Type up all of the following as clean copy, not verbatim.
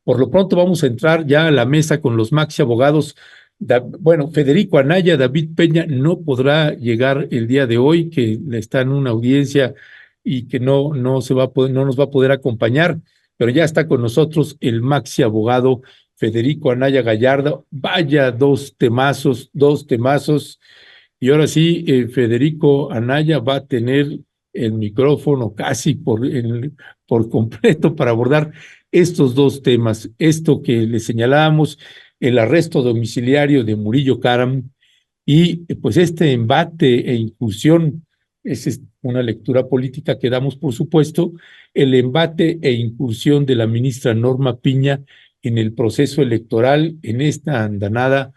Por lo pronto vamos a entrar ya a la mesa con los Maxi Abogados. Bueno, Federico Anaya, David Peña no podrá llegar el día de hoy, que está en una audiencia y que no se va a poder, no nos va a poder acompañar, pero ya está con nosotros el Maxi Abogado Federico Anaya Gallardo. Vaya dos temazos, dos temazos. Y ahora sí, Federico Anaya va a tener el micrófono casi por completo para abordar estos dos temas. Esto que le señalábamos, el arresto domiciliario de Murillo Karam y pues este embate e incursión, esa es una lectura política que damos por supuesto, el embate e incursión de la ministra Norma Piña en el proceso electoral, en esta andanada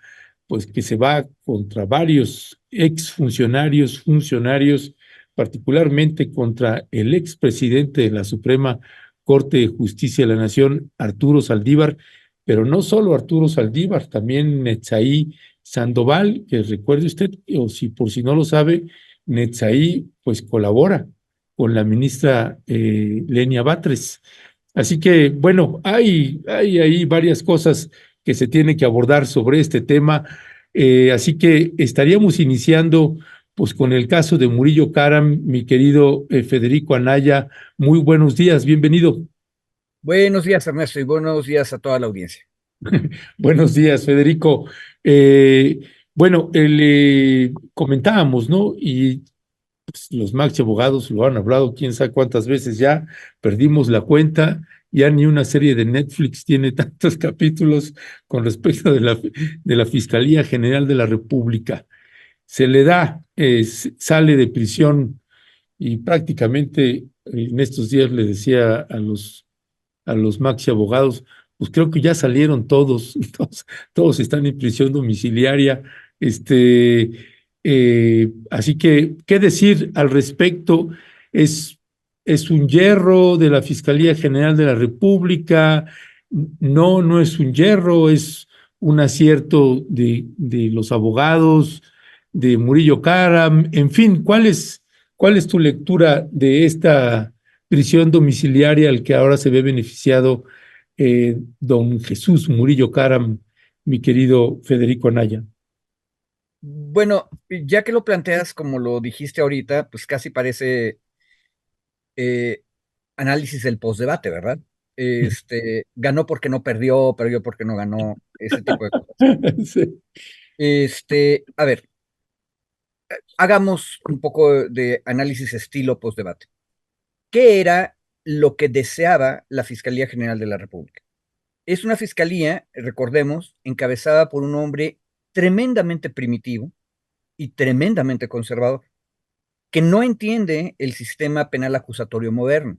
pues que se va contra varios exfuncionarios, funcionarios, particularmente contra el expresidente de la Suprema Corte de Justicia de la Nación, Arturo Saldívar, pero no solo Arturo Saldívar, también Netzaí Sandoval, que recuerde usted, o si por si no lo sabe, Netzaí pues colabora con la ministra Lenia Batres. Así que, bueno, hay ahí varias cosas que se tiene que abordar sobre este tema. Así que estaríamos iniciando pues con el caso de Murillo Karam, mi querido Federico Anaya. Muy buenos días, bienvenido. Buenos días, Ernesto, y buenos días a toda la audiencia. Buenos días, Federico. Eh, bueno, comentábamos, ¿no? Y pues, los maxi abogados lo han hablado quién sabe cuántas veces ya, perdimos la cuenta, ya ni una serie de Netflix tiene tantos capítulos con respecto de la Fiscalía General de la República. Se le da, sale de prisión y prácticamente en estos días le decía a los maxi abogados, pues creo que ya salieron todos, todos están en prisión domiciliaria. Este, Así que, ¿qué decir al respecto? ¿Es, es un yerro de la Fiscalía General de la República? No, no es un yerro, es un acierto de los abogados, de Murillo Karam, en fin, cuál es tu lectura de esta prisión domiciliaria al que ahora se ve beneficiado don Jesús Murillo Karam, mi querido Federico Anaya? Bueno, ya que lo planteas como lo dijiste ahorita, pues casi parece eh, análisis del postdebate, ¿verdad? Ganó porque no perdió, perdió porque no ganó, ese tipo de cosas. Sí. A ver, hagamos un poco de análisis estilo postdebate. ¿Qué era lo que deseaba la Fiscalía General de la República? Es una fiscalía, recordemos, encabezada por un hombre tremendamente primitivo y tremendamente conservador, que no entiende el sistema penal acusatorio moderno.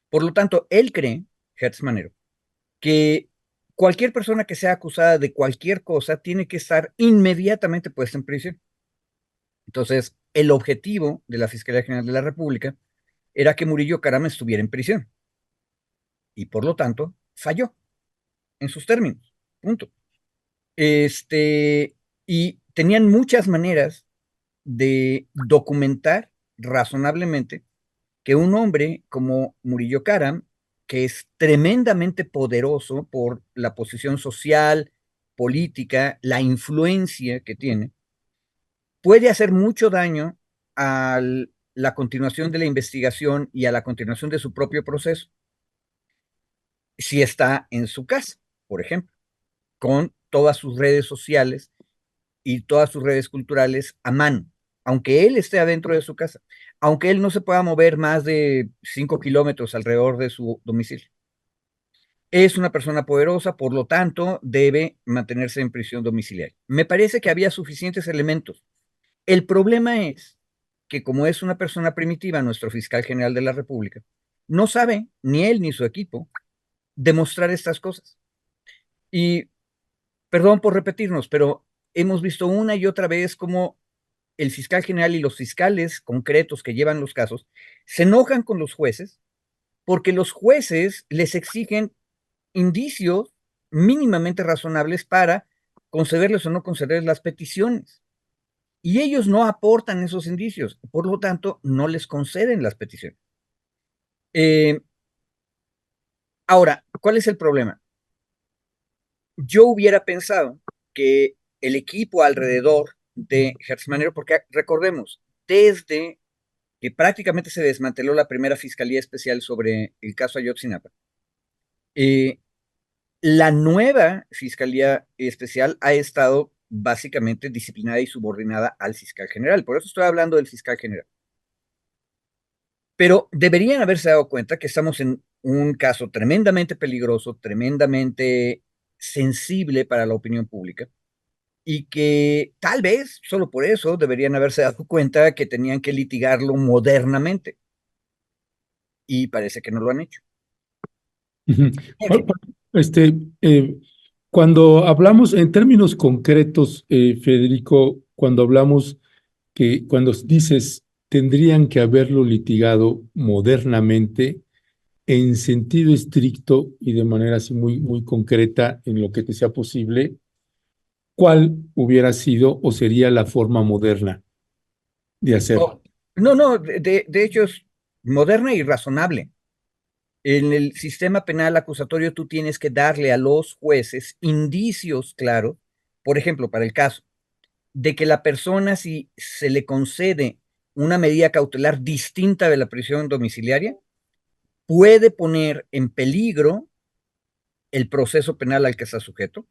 Por lo tanto, él cree, Hertz Manero, que cualquier persona que sea acusada de cualquier cosa tiene que estar inmediatamente puesta en prisión. Entonces, el objetivo de la Fiscalía General de la República era que Murillo Karam estuviera en prisión y por lo tanto falló en sus términos. Punto. Y tenían muchas maneras de documentar razonablemente que un hombre como Murillo Karam, que es tremendamente poderoso por la posición social, política, la influencia que tiene, puede hacer mucho daño a la continuación de la investigación y a la continuación de su propio proceso, si está en su casa, por ejemplo, con todas sus redes sociales y todas sus redes culturales a mano, aunque él esté adentro de su casa, aunque él no se pueda mover más de 5 kilómetros alrededor de su domicilio. Es una persona poderosa, por lo tanto, debe mantenerse en prisión domiciliaria. Me parece que había suficientes elementos. El problema es que como es una persona primitiva, nuestro fiscal general de la República, no sabe, ni él ni su equipo, demostrar estas cosas. Y perdón por repetirnos, pero hemos visto una y otra vez cómo el fiscal general y los fiscales concretos que llevan los casos se enojan con los jueces porque los jueces les exigen indicios mínimamente razonables para concederles o no concederles las peticiones. Y ellos no aportan esos indicios, por lo tanto, no les conceden las peticiones. Eh, Ahora, ¿cuál es el problema? yo hubiera pensado que el equipo alrededor de Gertz Manero, porque recordemos, desde que prácticamente se desmanteló la primera Fiscalía Especial sobre el caso Ayotzinapa, eh, la nueva Fiscalía Especial ha estado básicamente disciplinada y subordinada al fiscal general. Por eso estoy hablando del fiscal general. Pero deberían haberse dado cuenta que estamos en un caso tremendamente peligroso, tremendamente sensible para la opinión pública y que tal vez solo por eso deberían haberse dado cuenta que tenían que litigarlo modernamente y parece que no lo han hecho. Ujú. En fin, Este, cuando hablamos en términos concretos, Federico, cuando hablamos que cuando dices tendrían que haberlo litigado modernamente, en sentido estricto y de manera así muy, muy concreta en lo que te sea posible, ¿cuál hubiera sido o sería la forma moderna de hacerlo? oh, no, no, de hecho es moderna y razonable. En el sistema penal acusatorio tú tienes que darle a los jueces indicios claros, por ejemplo, para el caso de que la persona, si se le concede una medida cautelar distinta de la prisión domiciliaria, puede poner en peligro el proceso penal al que está sujeto,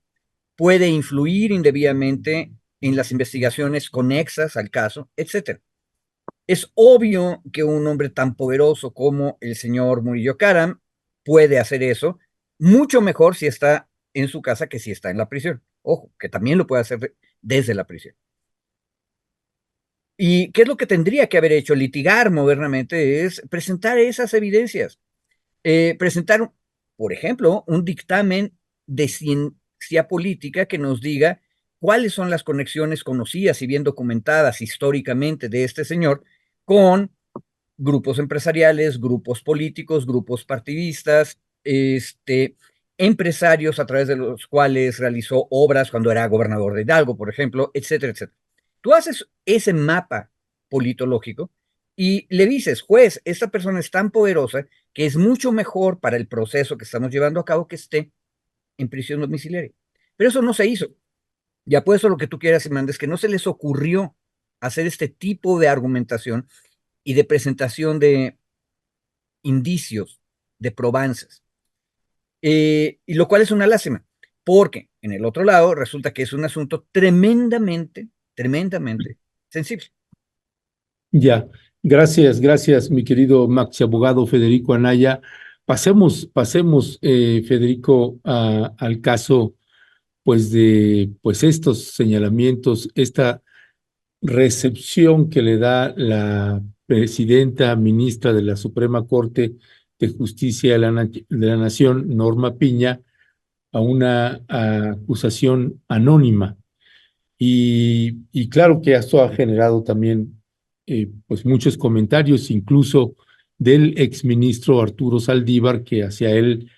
puede influir indebidamente en las investigaciones conexas al caso, etcétera. Es obvio que un hombre tan poderoso como el señor Murillo Karam puede hacer eso mucho mejor si está en su casa que si está en la prisión. Ojo, que también lo puede hacer desde la prisión. ¿Y qué es lo que tendría que haber hecho? Litigar modernamente es presentar esas evidencias. Presentar, por ejemplo, un dictamen de ciencia política que nos diga cuáles son las conexiones conocidas y bien documentadas históricamente de este señor con grupos empresariales, grupos políticos, grupos partidistas, empresarios a través de los cuales realizó obras cuando era gobernador de Hidalgo, por ejemplo, etcétera, etcétera. Tú haces ese mapa politológico y le dices, juez, esta persona es tan poderosa que es mucho mejor para el proceso que estamos llevando a cabo que esté en prisión domiciliaria. Pero eso no se hizo. Ya puede ser lo que tú quieras y mandes, que no se les ocurrió hacer este tipo de argumentación y de presentación de indicios, de probanzas. Y lo cual es una lástima, porque en el otro lado resulta que es un asunto tremendamente, tremendamente sensible. Ya, gracias, gracias, mi querido Maxi abogado Federico Anaya. Pasemos, Federico, al caso, pues, de pues estos señalamientos, esta recepción que le da la presidenta ministra de la Suprema Corte de Justicia de la Nación, Norma Piña, a una acusación anónima. Y claro que esto ha generado también pues muchos comentarios, incluso del exministro Arturo Saldívar, que hacia él,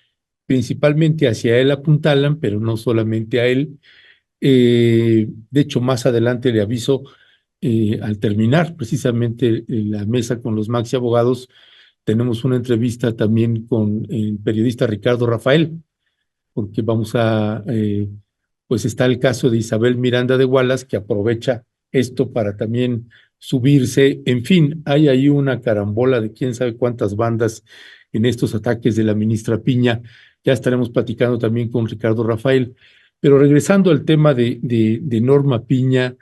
principalmente hacia él apuntalan, pero no solamente a él. De hecho, más adelante le aviso, al terminar precisamente la mesa con los Maxi Abogados, tenemos una entrevista también con el periodista Ricardo Rafael, porque pues está el caso de Isabel Miranda de Wallace, que aprovecha esto para también subirse. En fin, hay ahí una carambola de quién sabe cuántas bandas en estos ataques de la ministra Piña. Ya estaremos platicando también con Ricardo Rafael. Pero regresando al tema de Norma Piña,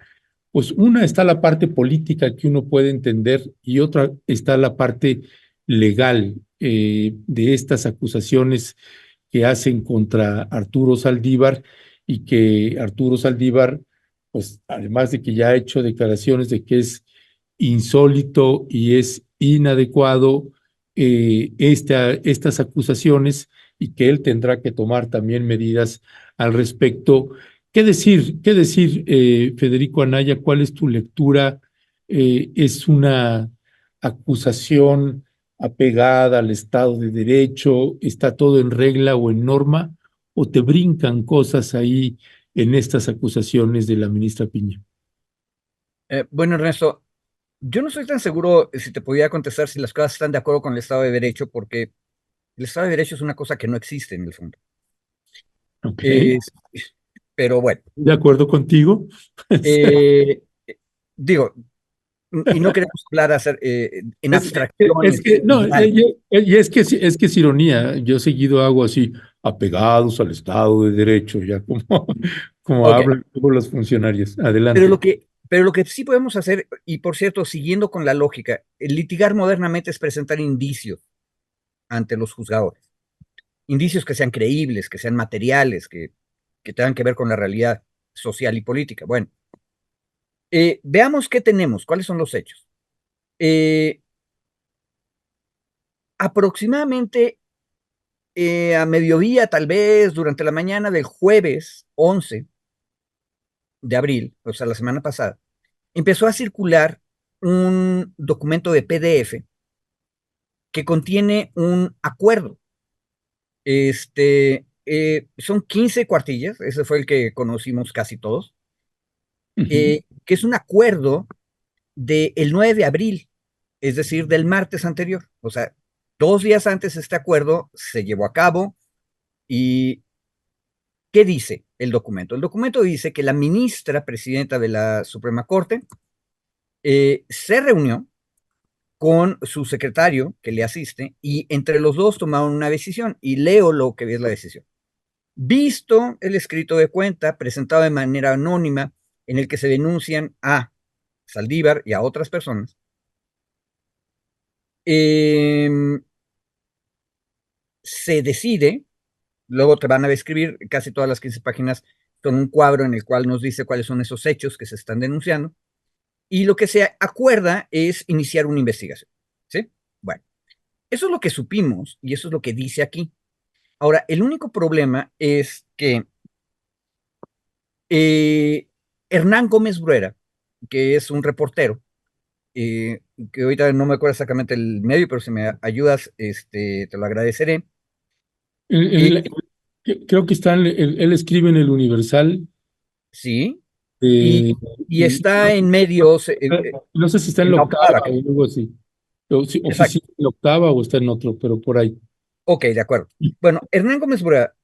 pues una está la parte política que uno puede entender y otra está la parte legal de estas acusaciones que hacen contra Arturo Saldívar y que Arturo Saldívar, pues además de que ya ha hecho declaraciones de que es insólito y es inadecuado estas acusaciones y que él tendrá que tomar también medidas al respecto. Qué decir, Federico Anaya? ¿Cuál es tu lectura? ¿Es una acusación apegada al Estado de Derecho? ¿Está todo en regla o en norma? ¿O te brincan cosas ahí en estas acusaciones de la ministra Piña? Bueno, Ernesto, yo no estoy tan seguro si te podía contestar si las cosas están de acuerdo con el Estado de Derecho, porque el Estado de Derecho es una cosa que no existe en el fondo. Ok, Eh, pero bueno, de acuerdo contigo. eh, digo, y no queremos hablar en Es abstracciones que, no, binarias. y es que es ironía. Yo seguido hago así, apegados al Estado de Derecho, ya como, como Ok, hablan luego los funcionarios. pero Adelante. lo que sí podemos hacer, y por cierto, siguiendo con la lógica, el litigar modernamente es presentar indicios ante los juzgadores. Indicios que sean creíbles, que sean materiales, que tengan que ver con la realidad social y política. Bueno, veamos qué tenemos, cuáles son los hechos. Eh, aproximadamente a mediodía, tal vez durante la mañana del jueves 11 de abril, o sea, la semana pasada, empezó a circular un documento de PDF que contiene un acuerdo. Son 15 cuartillas, ese fue el que conocimos casi todos, Ujú, que es un acuerdo del 9 de abril, es decir, del martes anterior. O sea, 2 días antes este acuerdo se llevó a cabo. ¿Y qué dice el documento? El documento dice que la ministra presidenta de la Suprema Corte se reunió con su secretario que le asiste y entre los dos tomaron una decisión y leo lo que es la decisión. Visto el escrito de cuenta presentado de manera anónima en el que se denuncian a Saldívar y a otras personas, eh, se decide, luego te van a describir, casi todas las 15 páginas son un cuadro en el cual nos dice cuáles son esos hechos que se están denunciando, y lo que se acuerda es iniciar una investigación. ¿Sí? Bueno, eso es lo que supimos y eso es lo que dice aquí. Ahora, el único problema es que eh, Hernán Gómez Bruera, que es un reportero, que ahorita no me acuerdo exactamente el medio, pero si me ayudas, te lo agradeceré. Eh, el- creo que está, él escribe en el Universal, sí, y, eh, y y está en medios, no sé si está en en la la octava octava, o creo. algo así. O si Exacto. oficina en la octava o está en otro, pero por ahí. Ok, de acuerdo. Bueno, Hernán Gómez Bruera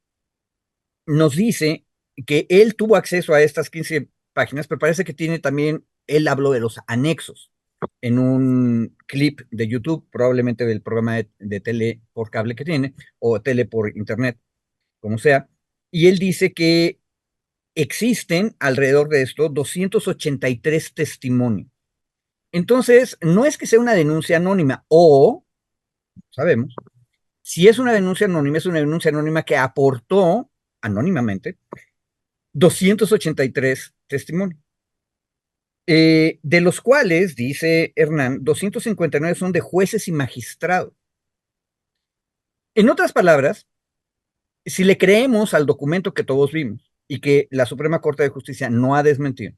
nos dice que él tuvo acceso a estas 15 páginas, pero parece que tiene también, él habló de los anexos en un clip de YouTube, probablemente del programa de tele por cable que tiene, o tele por internet, como sea, y él dice que existen alrededor de esto 283 testimonios. Entonces, no es que sea una denuncia anónima, o, sabemos, si es una denuncia anónima, es una denuncia anónima que aportó anónimamente 283 testimonios, de los cuales, dice Hernán, 259 son de jueces y magistrados. En otras palabras, si le creemos al documento que todos vimos y que la Suprema Corte de Justicia no ha desmentido,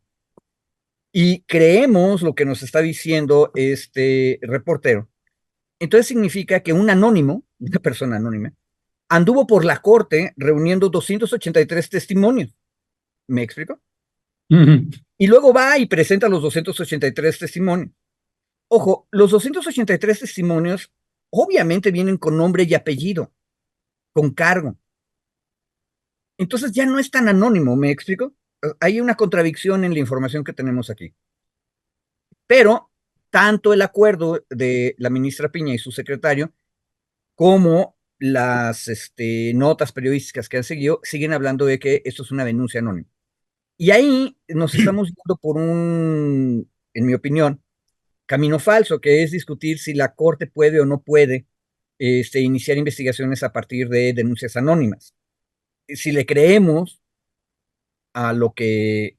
y creemos lo que nos está diciendo este reportero, entonces significa que un anónimo, una persona anónima, anduvo por la corte reuniendo 283 testimonios. ¿Me explico? Ujú. Y luego va y presenta los 283 testimonios. Ojo, los 283 testimonios obviamente vienen con nombre y apellido, con cargo. Entonces ya no es tan anónimo, ¿me explico? Hay una contradicción en la información que tenemos aquí. Pero tanto el acuerdo de la ministra Piña y su secretario como las notas periodísticas que han seguido siguen hablando de que esto es una denuncia anónima. Y ahí nos estamos yendo por en mi opinión, camino falso, que es discutir si la Corte puede o no puede iniciar investigaciones a partir de denuncias anónimas. Si le creemos a lo que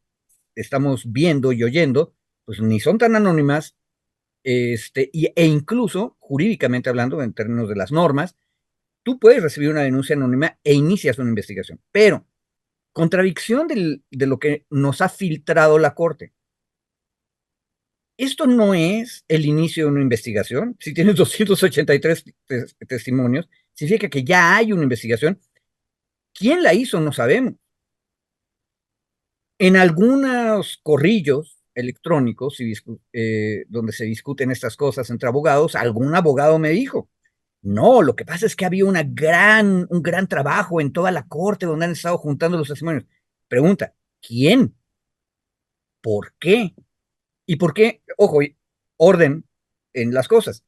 estamos viendo y oyendo, pues ni son tan anónimas, e incluso jurídicamente hablando, en términos de las normas, tú puedes recibir una denuncia anónima e inicias una investigación. Pero, contradicción de lo que nos ha filtrado la Corte. Esto no es el inicio de una investigación. Si tienes 283 testimonios, significa que ya hay una investigación. ¿Quién la hizo? No sabemos. En algunos corrillos electrónicos donde se discuten estas cosas entre abogados, algún abogado me dijo, No, lo que pasa es que había un gran trabajo en toda la corte donde han estado juntando los testimonios. Pregunta, ¿quién? ¿Por qué? ¿Y por qué? Ojo, orden en las cosas.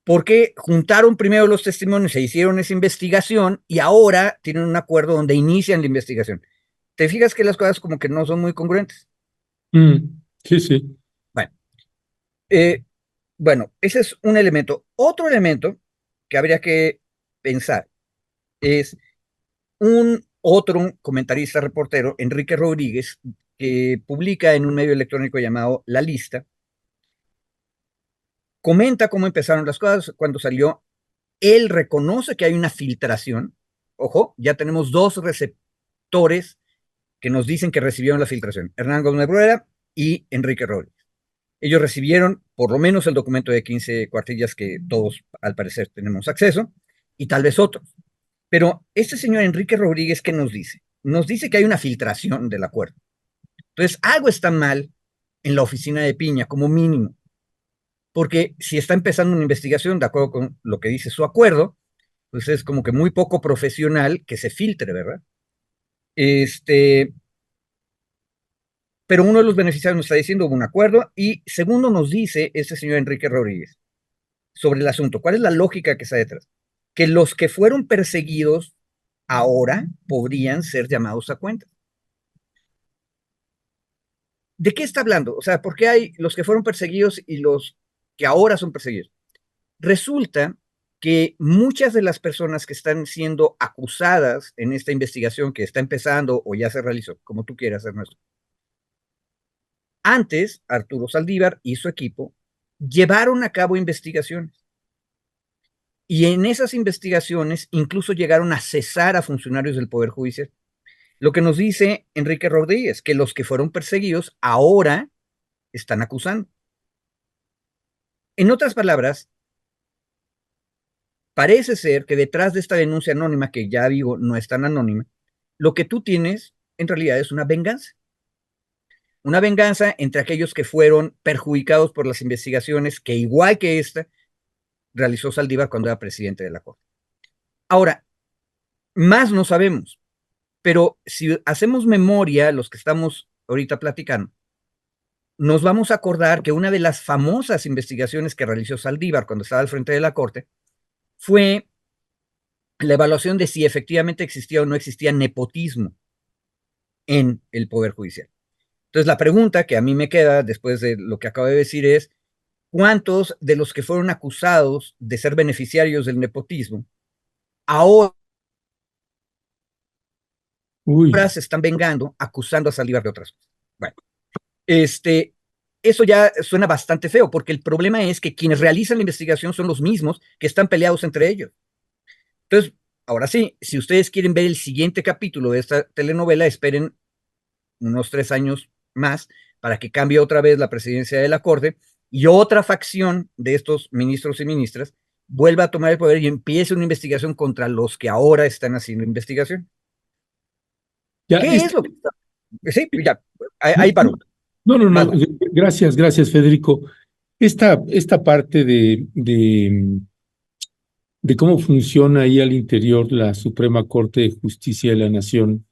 ¿Por qué juntaron primero los testimonios, se hicieron esa investigación y ahora tienen un acuerdo donde inician la investigación? ¿Te fijas que las cosas como que no son muy congruentes? Sí, sí. Bueno, eh, bueno, ese es un elemento. Otro elemento que habría que pensar es un otro comentarista reportero, Enrique Rodríguez, que publica en un medio electrónico llamado La Lista, comenta cómo empezaron las cosas cuando salió. Él reconoce que hay una filtración. Ojo, ya tenemos dos receptores que nos dicen que recibieron la filtración: Hernán Gómez Bruera y Enrique Rodríguez. Ellos recibieron por lo menos el documento de 15 cuartillas que todos al parecer tenemos acceso, y tal vez otros. Pero este señor Enrique Rodríguez, ¿qué nos dice? Nos dice que hay una filtración del acuerdo. Entonces, algo está mal en la oficina de Piña, como mínimo, porque si está empezando una investigación de acuerdo con lo que dice su acuerdo, pues es como que muy poco profesional que se filtre, ¿verdad? Este, pero uno de los beneficiarios nos está diciendo hubo un acuerdo, y segundo nos dice este señor Enrique Rodríguez sobre el asunto. ¿Cuál es la lógica que está detrás? Que los que fueron perseguidos ahora podrían ser llamados a cuenta. ¿De qué está hablando? O sea, ¿por qué hay los que fueron perseguidos y los que ahora son perseguidos? Resulta que muchas de las personas que están siendo acusadas en esta investigación que está empezando o ya se realizó, como tú quieras, Ernesto, antes Arturo Saldívar y su equipo llevaron a cabo investigaciones. Y en esas investigaciones incluso llegaron a cesar a funcionarios del Poder Judicial. Lo que nos dice Enrique Rodríguez, que los que fueron perseguidos ahora están acusando. En otras palabras, parece ser que detrás de esta denuncia anónima, que ya digo, no es tan anónima, lo que tú tienes en realidad es una venganza. Una venganza entre aquellos que fueron perjudicados por las investigaciones que, igual que esta, realizó Saldívar cuando era presidente de la Corte. Ahora, más no sabemos, pero si hacemos memoria, los que estamos ahorita platicando, nos vamos a acordar que una de las famosas investigaciones que realizó Saldívar cuando estaba al frente de la Corte fue la evaluación de si efectivamente existía o no existía nepotismo en el Poder Judicial. Entonces, la pregunta que a mí me queda después de lo que acabo de decir es, ¿cuántos de los que fueron acusados de ser beneficiarios del nepotismo ahora Uy, se están vengando, acusando a Saldívar de otras cosas? Bueno, eso ya suena bastante feo, porque el problema es que quienes realizan la investigación son los mismos que están peleados entre ellos. Entonces, ahora sí, si ustedes quieren ver el siguiente capítulo de esta telenovela, esperen unos 3 años más para que cambie otra vez la presidencia de la Corte y otra facción de estos ministros y ministras vuelva a tomar el poder y empiece una investigación contra los que ahora están haciendo investigación. ya, ¿Qué es lo que está? Sí, ya, ahí no, paro. no, no, Vas, no, vas. gracias, gracias, Federico. Esta parte de cómo funciona ahí al interior la Suprema Corte de Justicia de la Nación,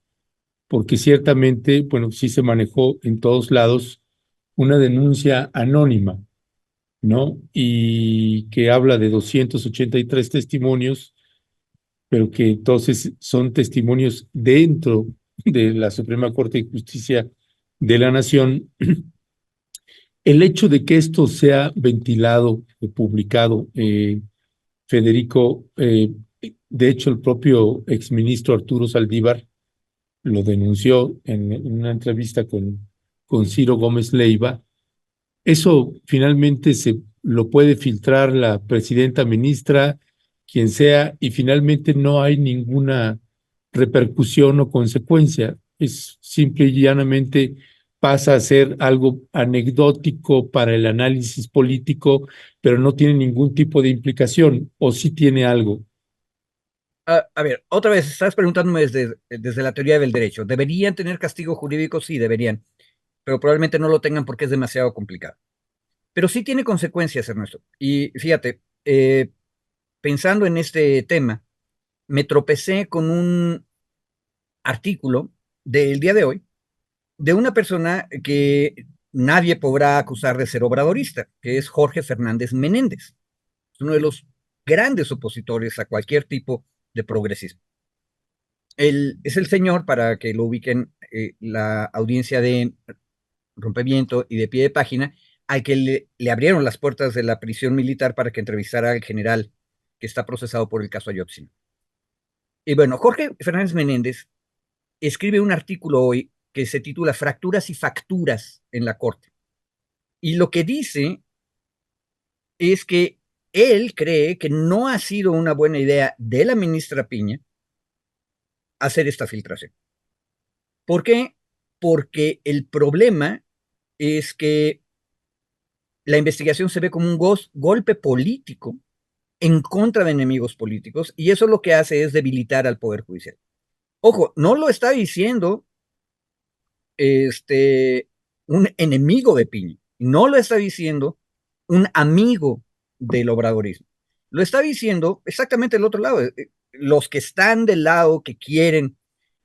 porque ciertamente, bueno, sí se manejó en todos lados una denuncia anónima, ¿no? Y que habla de 283 testimonios, pero que entonces son testimonios dentro de la Suprema Corte de Justicia de la Nación. El hecho de que esto sea ventilado o publicado, Federico, de hecho el propio exministro Arturo Saldívar lo denunció en una entrevista con Ciro Gómez Leiva. Eso finalmente se lo puede filtrar la presidenta ministra, quien sea, y finalmente no hay ninguna repercusión o consecuencia. Es simple y llanamente pasa a ser algo anecdótico para el análisis político, pero no tiene ningún tipo de implicación, o sí tiene algo. A ver, otra vez, estás preguntándome desde la teoría del derecho. ¿Deberían tener castigo jurídico? Sí, deberían, pero probablemente no lo tengan porque es demasiado complicado. Pero sí tiene consecuencias, Ernesto. Y fíjate, pensando en este tema, me tropecé con un artículo del día de hoy de una persona que nadie podrá acusar de ser obradorista, que es Jorge Fernández Menéndez. Es uno de los grandes opositores a cualquier tipo de progresismo. Él es el señor, para que lo ubiquen la audiencia de Rompeviento y de Pie de Página, al que le abrieron las puertas de la prisión militar para que entrevistara al general que está procesado por el caso Ayotzinapa. Y bueno, Jorge Fernández Menéndez escribe un artículo hoy que se titula Fracturas y Facturas en la Corte. Y lo que dice es que él cree que no ha sido una buena idea de la ministra Piña hacer esta filtración. ¿Por qué? Porque el problema es que la investigación se ve como un golpe político en contra de enemigos políticos y eso lo que hace es debilitar al Poder Judicial. Ojo, no lo está diciendo un enemigo de Piña, no lo está diciendo un amigo del obradorismo, lo está diciendo exactamente el otro lado. Los que están del lado que quieren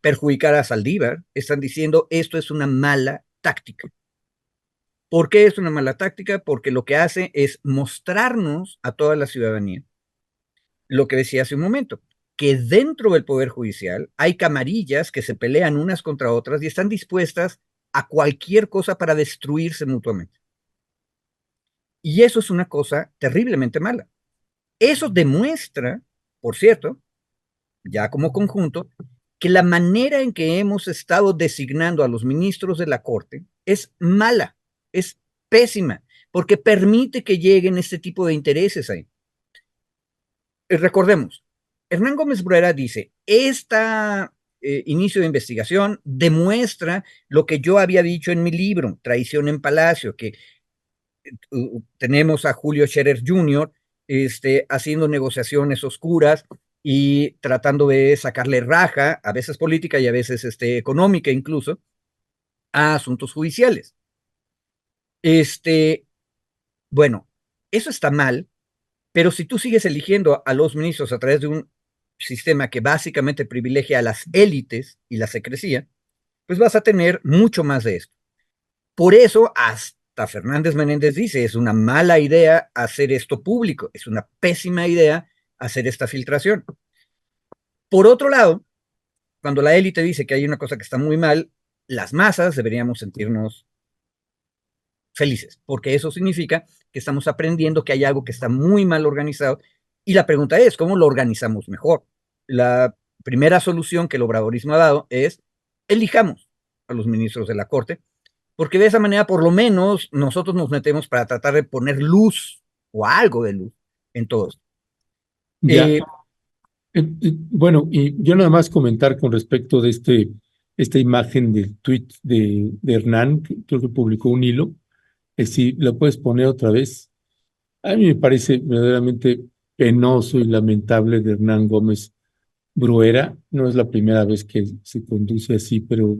perjudicar a Saldívar están diciendo esto es una mala táctica. ¿Por qué es una mala táctica? Porque lo que hace es mostrarnos a toda la ciudadanía lo que decía hace un momento, que dentro del Poder Judicial hay camarillas que se pelean unas contra otras y están dispuestas a cualquier cosa para destruirse mutuamente. Y eso es una cosa terriblemente mala. Eso demuestra, por cierto, ya como conjunto, que la manera en que hemos estado designando a los ministros de la Corte es mala, es pésima, porque permite que lleguen este tipo de intereses ahí. Recordemos, Hernán Gómez Bruera dice, inicio de investigación demuestra lo que yo había dicho en mi libro, Traición en Palacio, que tenemos a Julio Scherer Jr. Haciendo negociaciones oscuras y tratando de sacarle raja, a veces política y a veces económica incluso, a asuntos judiciales. Bueno, eso está mal, pero si tú sigues eligiendo a los ministros a través de un sistema que básicamente privilegia a las élites y la secrecía, pues vas a tener mucho más de esto. Por eso, hasta Fernández Menéndez dice, es una mala idea hacer esto público, es una pésima idea hacer esta filtración. Por otro lado, cuando la élite dice que hay una cosa que está muy mal, las masas deberíamos sentirnos felices, porque eso significa que estamos aprendiendo que hay algo que está muy mal organizado y la pregunta es, ¿cómo lo organizamos mejor? La primera solución que el obradorismo ha dado es, elijamos a los ministros de la Corte, porque de esa manera por lo menos nosotros nos metemos para tratar de poner luz o algo de luz en todo esto. Ya. Bueno, y yo nada más comentar con respecto de esta imagen del tweet de Hernán, que creo que publicó un hilo, si lo puedes poner otra vez. A mí me parece verdaderamente penoso y lamentable de Hernán Gómez Bruera. No es la primera vez que se conduce así, pero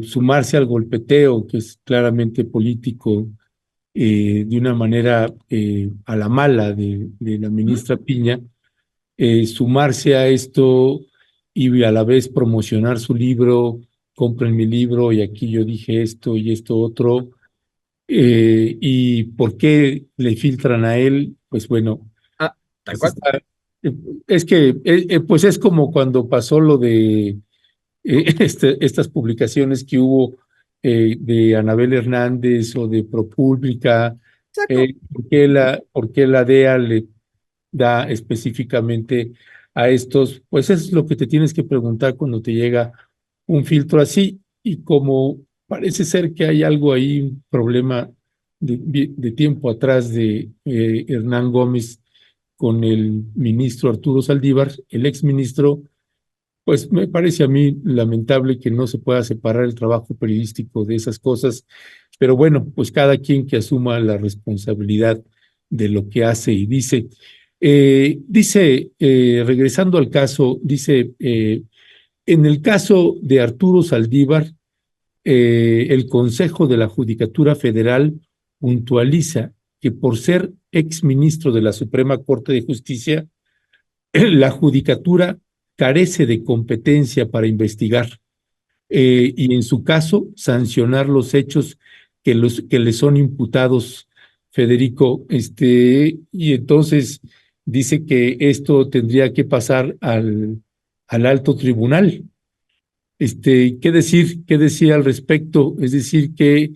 sumarse al golpeteo, que es claramente político, de una manera a la mala de la ministra Piña, sumarse a esto y a la vez promocionar su libro, compren mi libro y aquí yo dije esto y esto otro. ¿Y por qué le filtran a él? Pues bueno, Tal pues cual. es que pues es como cuando pasó lo de estas publicaciones que hubo de Anabel Hernández o de ProPública, Exacto. por qué la DEA le da específicamente a estos, pues eso es lo que te tienes que preguntar cuando te llega un filtro así y como parece ser que hay algo ahí, un problema de tiempo atrás de Hernán Gómez con el ministro Arturo Saldívar, el exministro, pues me parece a mí lamentable que no se pueda separar el trabajo periodístico de esas cosas, pero bueno, pues cada quien que asuma la responsabilidad de lo que hace y dice. Regresando al caso, dice, en el caso de Arturo Saldívar, el Consejo de la Judicatura Federal puntualiza que por ser exministro de la Suprema Corte de Justicia, la judicatura carece de competencia para investigar y en su caso sancionar los hechos que le son imputados, Federico, y entonces dice que esto tendría que pasar al alto tribunal. ¿Qué decir al respecto? Es decir, que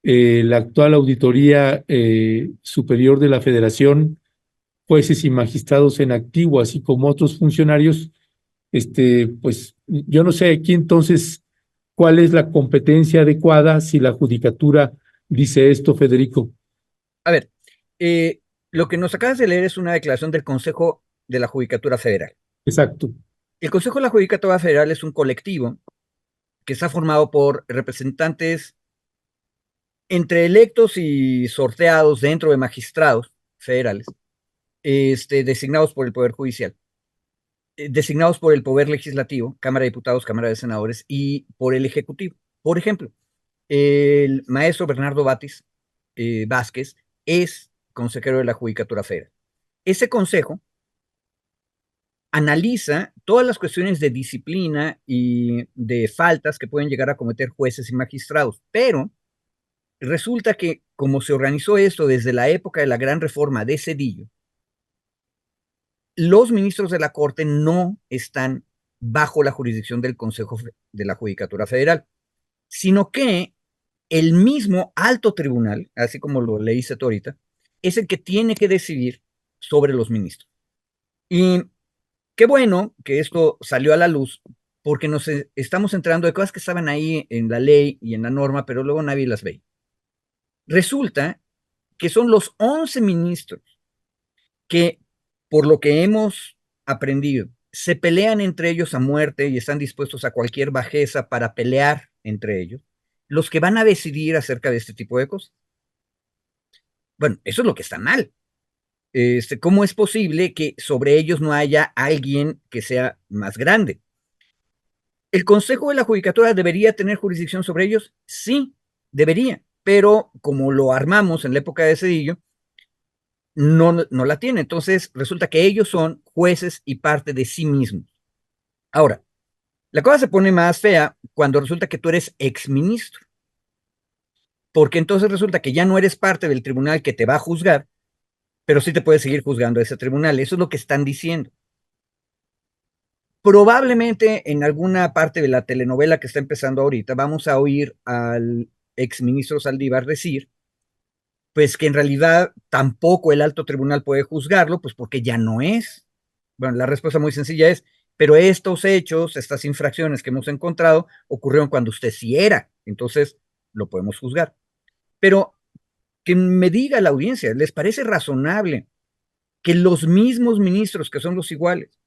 la actual Auditoría Superior de la Federación, jueces y magistrados en activo, así como otros funcionarios, pues yo no sé aquí entonces cuál es la competencia adecuada si la judicatura dice esto, Federico. A ver, lo que nos acabas de leer es una declaración del Consejo de la Judicatura Federal. Exacto. El Consejo de la Judicatura Federal es un colectivo que está formado por representantes entre electos y sorteados dentro de magistrados federales, designados por el Poder Judicial, designados por el Poder Legislativo, Cámara de Diputados, Cámara de Senadores, y por el Ejecutivo. Por ejemplo, el maestro Bernardo Vázquez es consejero de la Judicatura Federal. Ese consejo analiza todas las cuestiones de disciplina y de faltas que pueden llegar a cometer jueces y magistrados, pero resulta que como se organizó esto desde la época de la gran reforma de Zedillo, los ministros de la Corte no están bajo la jurisdicción del Consejo de la Judicatura Federal, sino que el mismo alto tribunal, así como lo leíste tú ahorita, es el que tiene que decidir sobre los ministros. Y qué bueno que esto salió a la luz, porque nos estamos enterando de cosas que estaban ahí en la ley y en la norma, pero luego nadie las ve. Resulta que son los 11 ministros que, por lo que hemos aprendido, se pelean entre ellos a muerte y están dispuestos a cualquier bajeza para pelear entre ellos, los que van a decidir acerca de este tipo de cosas. Bueno, eso es lo que está mal. ¿Cómo es posible que sobre ellos no haya alguien que sea más grande? ¿El Consejo de la Judicatura debería tener jurisdicción sobre ellos? Sí, debería, pero como lo armamos en la época de Zedillo, no la tiene. Entonces resulta que ellos son jueces y parte de sí mismos. Ahora, la cosa se pone más fea cuando resulta que tú eres exministro, porque entonces resulta que ya no eres parte del tribunal que te va a juzgar, pero sí te puedes seguir juzgando a ese tribunal. Eso es lo que están diciendo. Probablemente en alguna parte de la telenovela que está empezando ahorita vamos a oír al exministro Saldívar decir pues que en realidad tampoco el alto tribunal puede juzgarlo, pues porque ya no es. Bueno, la respuesta muy sencilla es, pero estos hechos, estas infracciones que hemos encontrado, ocurrieron cuando usted sí era, entonces lo podemos juzgar. Pero que me diga la audiencia, ¿les parece razonable que los mismos ministros, que son los iguales,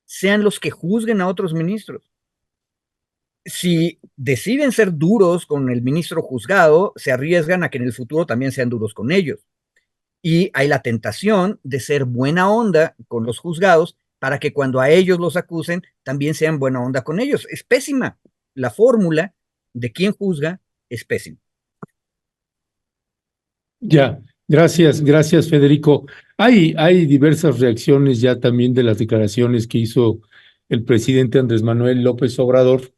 sean los que juzguen a otros ministros? Si deciden ser duros con el ministro juzgado, se arriesgan a que en el futuro también sean duros con ellos. Y hay la tentación de ser buena onda con los juzgados para que cuando a ellos los acusen, también sean buena onda con ellos. Es pésima. La fórmula de quien juzga es pésima. Ya, gracias, Federico. Hay diversas reacciones ya también de las declaraciones que hizo el presidente Andrés Manuel López Obrador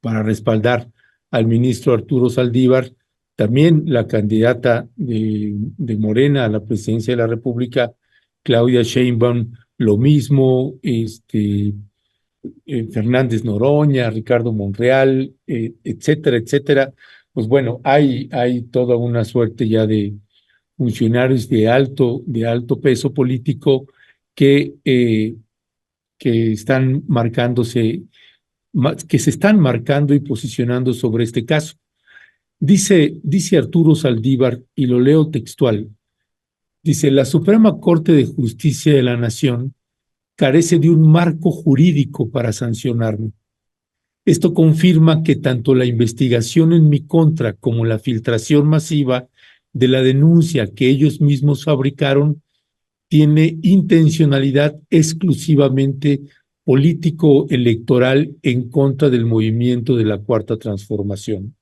para respaldar al ministro Arturo Saldívar, también la candidata de Morena a la presidencia de la República, Claudia Sheinbaum, lo mismo, Fernández Noroña, Ricardo Monreal, etcétera, etcétera. Pues bueno, hay toda una suerte ya de funcionarios de alto peso político que están marcándose, que se están marcando y posicionando sobre este caso. Dice Arturo Saldívar, y lo leo textual, dice, la Suprema Corte de Justicia de la Nación carece de un marco jurídico para sancionarme. Esto confirma que tanto la investigación en mi contra como la filtración masiva de la denuncia que ellos mismos fabricaron tiene intencionalidad exclusivamente político-electoral en contra del movimiento de la Cuarta Transformación.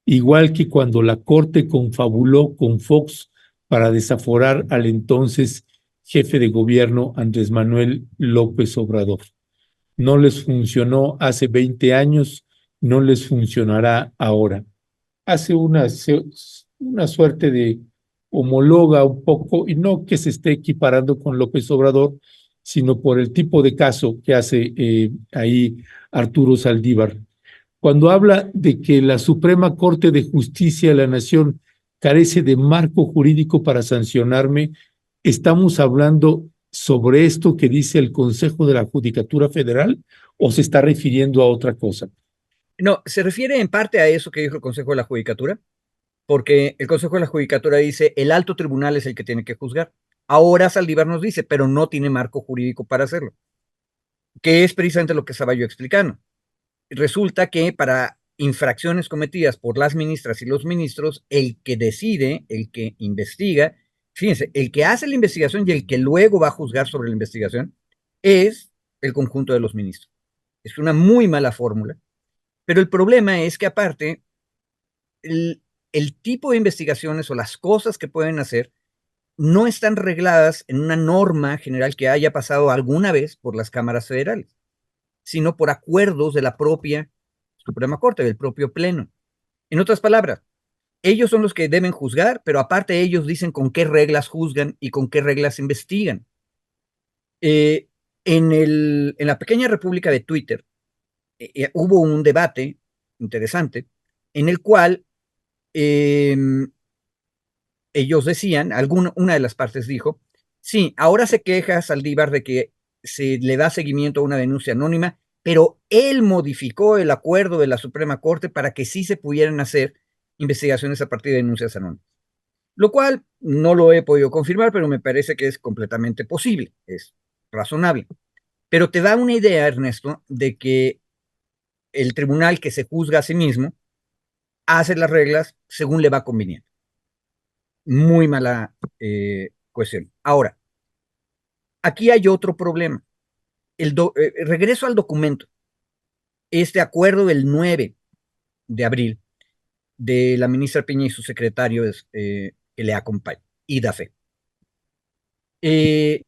Igual que cuando la Corte confabuló con Fox para desaforar al entonces jefe de gobierno Andrés Manuel López Obrador. No les funcionó hace 20 años, no les funcionará ahora. Hace una suerte de homologa un poco, y no que se esté equiparando con López Obrador, sino por el tipo de caso que hace ahí Arturo Saldívar. Cuando habla de que la Suprema Corte de Justicia de la Nación carece de marco jurídico para sancionarme, ¿estamos hablando sobre esto que dice el Consejo de la Judicatura Federal o se está refiriendo a otra cosa? No, se refiere en parte a eso que dijo el Consejo de la Judicatura, porque el Consejo de la Judicatura dice el alto tribunal es el que tiene que juzgar. Ahora Saldívar nos dice, pero no tiene marco jurídico para hacerlo, que es precisamente lo que estaba yo explicando. Resulta que para infracciones cometidas por las ministras y los ministros, el que decide, el que investiga, fíjense, el que hace la investigación y el que luego va a juzgar sobre la investigación es el conjunto de los ministros. Es una muy mala fórmula, pero el problema es que aparte, el tipo de investigaciones o las cosas que pueden hacer no están regladas en una norma general que haya pasado alguna vez por las cámaras federales, sino por acuerdos de la propia Suprema Corte, del propio Pleno. En otras palabras, ellos son los que deben juzgar, pero aparte ellos dicen con qué reglas juzgan y con qué reglas investigan. Eh, en la pequeña república de Twitter hubo un debate interesante en el cual eh, ellos decían, una de las partes dijo, sí, ahora se queja Saldívar de que se le da seguimiento a una denuncia anónima, pero él modificó el acuerdo de la Suprema Corte para que sí se pudieran hacer investigaciones a partir de denuncias anónimas. Lo cual no lo he podido confirmar, pero me parece que es completamente posible, es razonable. Pero te da una idea, Ernesto, de que el tribunal que se juzga a sí mismo hace las reglas según le va conveniente. Muy mala cuestión. Ahora, aquí hay otro problema. Regreso al documento. Este acuerdo del 9 de abril de la ministra Piña y su secretario que le acompaña, IDAFE. El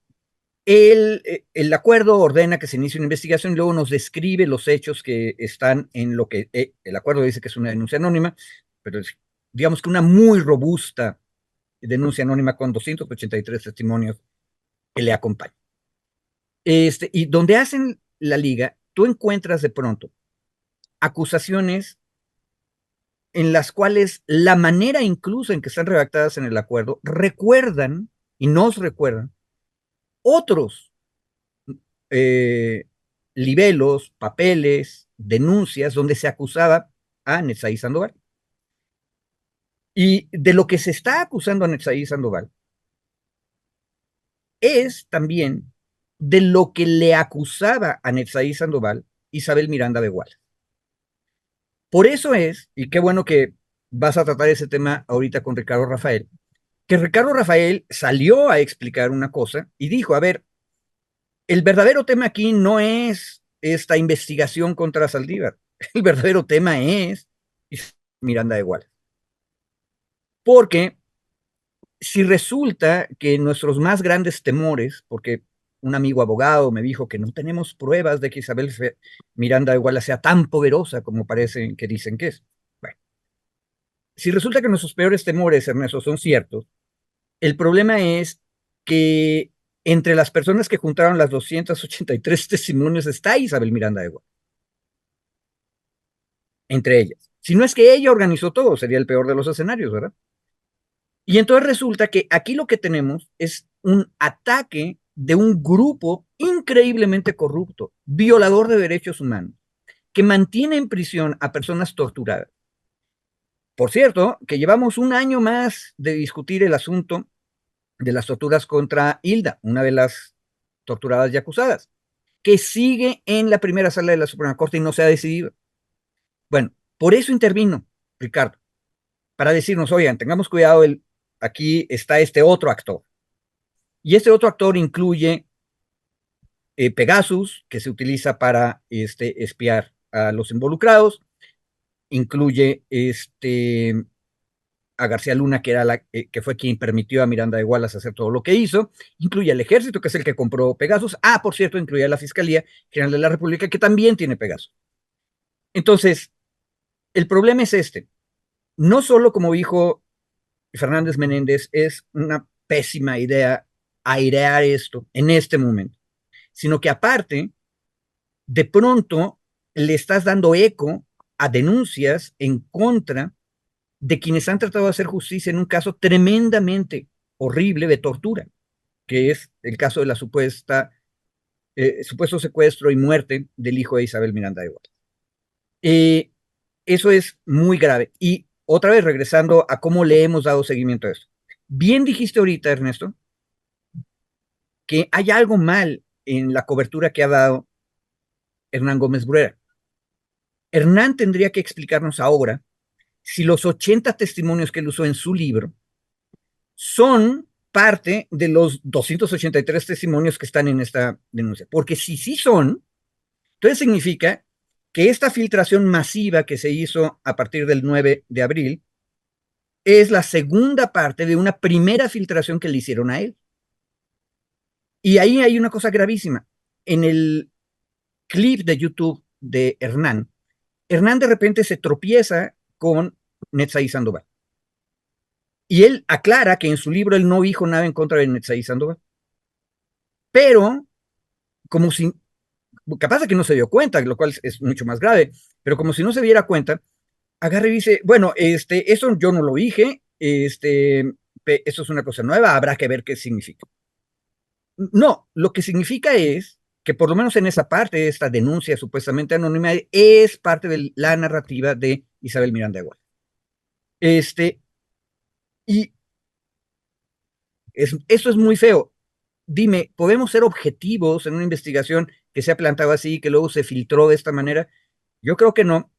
acuerdo ordena que se inicie una investigación y luego nos describe los hechos que están en lo que el acuerdo dice que es una denuncia anónima, pero es, digamos que una muy robusta denuncia anónima con 283 testimonios que le acompañan. Y donde hacen la liga, tú encuentras de pronto acusaciones en las cuales la manera incluso en que están redactadas en el acuerdo recuerdan y nos recuerdan otros eh, libelos, papeles, denuncias donde se acusaba a Netzaí Sandoval. Y de lo que se está acusando a Netzaí Sandoval es también de lo que le acusaba a Netzaí Sandoval Isabel Miranda de Wallace. Por eso es, y qué bueno que vas a tratar ese tema ahorita con Ricardo Rafael, que Ricardo Rafael salió a explicar una cosa y dijo, a ver, el verdadero tema aquí no es esta investigación contra Saldívar, el verdadero tema es Miranda de Wallace. Porque si resulta que nuestros más grandes temores, porque un amigo abogado me dijo que no tenemos pruebas de que Isabel Miranda de Wallace sea tan poderosa como parecen que dicen que es. Bueno, si resulta que nuestros peores temores, Ernesto, son ciertos, el problema es que entre las personas que juntaron las 283 testimonios está Isabel Miranda de Wallace. Entre ellas. Si no es que ella organizó todo, sería el peor de los escenarios, ¿verdad? Y entonces resulta que aquí lo que tenemos es un ataque de un grupo increíblemente corrupto, violador de derechos humanos, que mantiene en prisión a personas torturadas. Por cierto, que llevamos un año más de discutir el asunto de las torturas contra Hilda, una de las torturadas y acusadas, que sigue en la primera sala de la Suprema Corte y no se ha decidido. Bueno, por eso intervino Ricardo, para decirnos, oigan, tengamos cuidado, aquí está este otro actor. Y este otro actor incluye Pegasus, que se utiliza para espiar a los involucrados, incluye a García Luna, que, era que fue quien permitió a Miranda de Wallace hacer todo lo que hizo, incluye al ejército, que es el que compró Pegasus, por cierto, incluye a la Fiscalía General de la República, que también tiene Pegasus. Entonces, el problema es este, no solo como dijo Fernández Menéndez, es una pésima idea airear esto en este momento, sino que aparte, de pronto le estás dando eco a denuncias en contra de quienes han tratado de hacer justicia en un caso tremendamente horrible de tortura, que es el caso de la supuesto secuestro y muerte del hijo de Isabel Miranda de Guadalupe. Eso es muy grave. Y otra vez, regresando a cómo le hemos dado seguimiento a esto. Bien dijiste ahorita, Ernesto, que hay algo mal en la cobertura que ha dado Hernán Gómez Bruera. Hernán tendría que explicarnos ahora si los 80 testimonios que él usó en su libro son parte de los 283 testimonios que están en esta denuncia. Porque si sí son, entonces significa que esta filtración masiva que se hizo a partir del 9 de abril es la segunda parte de una primera filtración que le hicieron a él. Y ahí hay una cosa gravísima. En el clip de YouTube de Hernán, Hernán de repente se tropieza con Netzaí Sandoval. Y él aclara que en su libro él no dijo nada en contra de Netzaí Sandoval. Pero, como si, capaz de que no se dio cuenta, lo cual es mucho más grave, pero como si no se diera cuenta, agarra y dice, bueno, eso yo no lo dije, eso es una cosa nueva, habrá que ver qué significa. No, lo que significa es que por lo menos en esa parte de esta denuncia supuestamente anónima es parte de la narrativa de Isabel Miranda de Guadalupe. Y eso es muy feo. Dime, ¿podemos ser objetivos en una investigación que se ha plantado así y que luego se filtró de esta manera? Yo creo que no,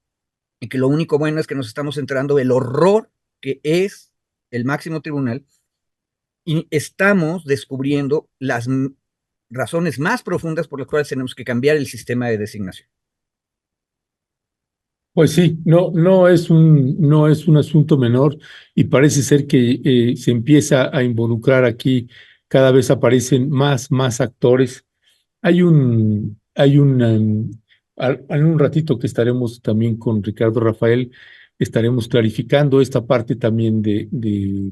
y que lo único bueno es que nos estamos enterando del horror que es el máximo tribunal y estamos descubriendo las razones más profundas por las cuales tenemos que cambiar el sistema de designación. Pues sí, no es un asunto menor y parece ser que se empieza a involucrar aquí, cada vez aparecen más actores. En un ratito que estaremos también con Ricardo Rafael, estaremos clarificando esta parte también de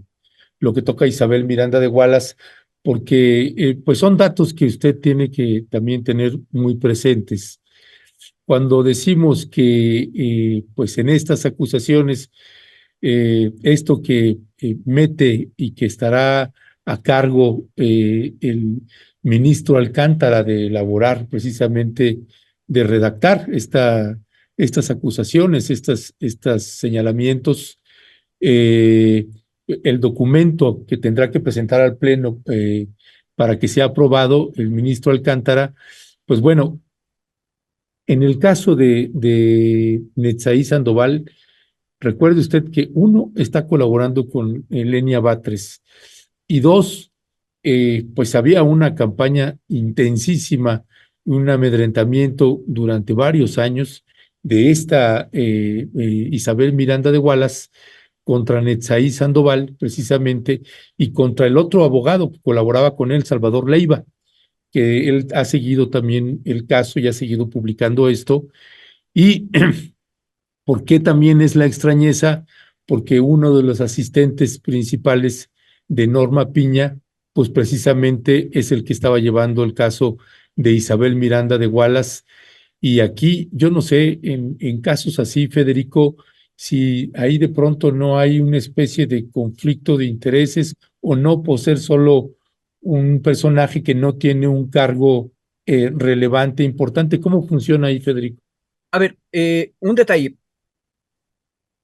lo que toca Isabel Miranda de Wallace, porque pues son datos que usted tiene que también tener muy presentes. Cuando decimos que pues en estas acusaciones, esto que mete y que estará a cargo el ministro Alcántara de elaborar precisamente, de redactar estas acusaciones, estos señalamientos, el documento que tendrá que presentar al Pleno para que sea aprobado el ministro Alcántara, pues bueno, en el caso de Netzaí Sandoval, recuerde usted que uno, está colaborando con Lenia Batres y dos, pues había una campaña intensísima, un amedrentamiento durante varios años de esta Isabel Miranda de Wallace contra Netzaí Sandoval, precisamente, y contra el otro abogado que colaboraba con él, Salvador Leiva, que él ha seguido también el caso y ha seguido publicando esto. ¿Y por qué también es la extrañeza? Porque uno de los asistentes principales de Norma Piña, pues precisamente es el que estaba llevando el caso de Isabel Miranda de Wallace. Y aquí, yo no sé, en casos así, Federico, si ahí de pronto no hay una especie de conflicto de intereses o no por ser solo un personaje que no tiene un cargo relevante, importante. ¿Cómo funciona ahí, Federico? A ver, un detalle.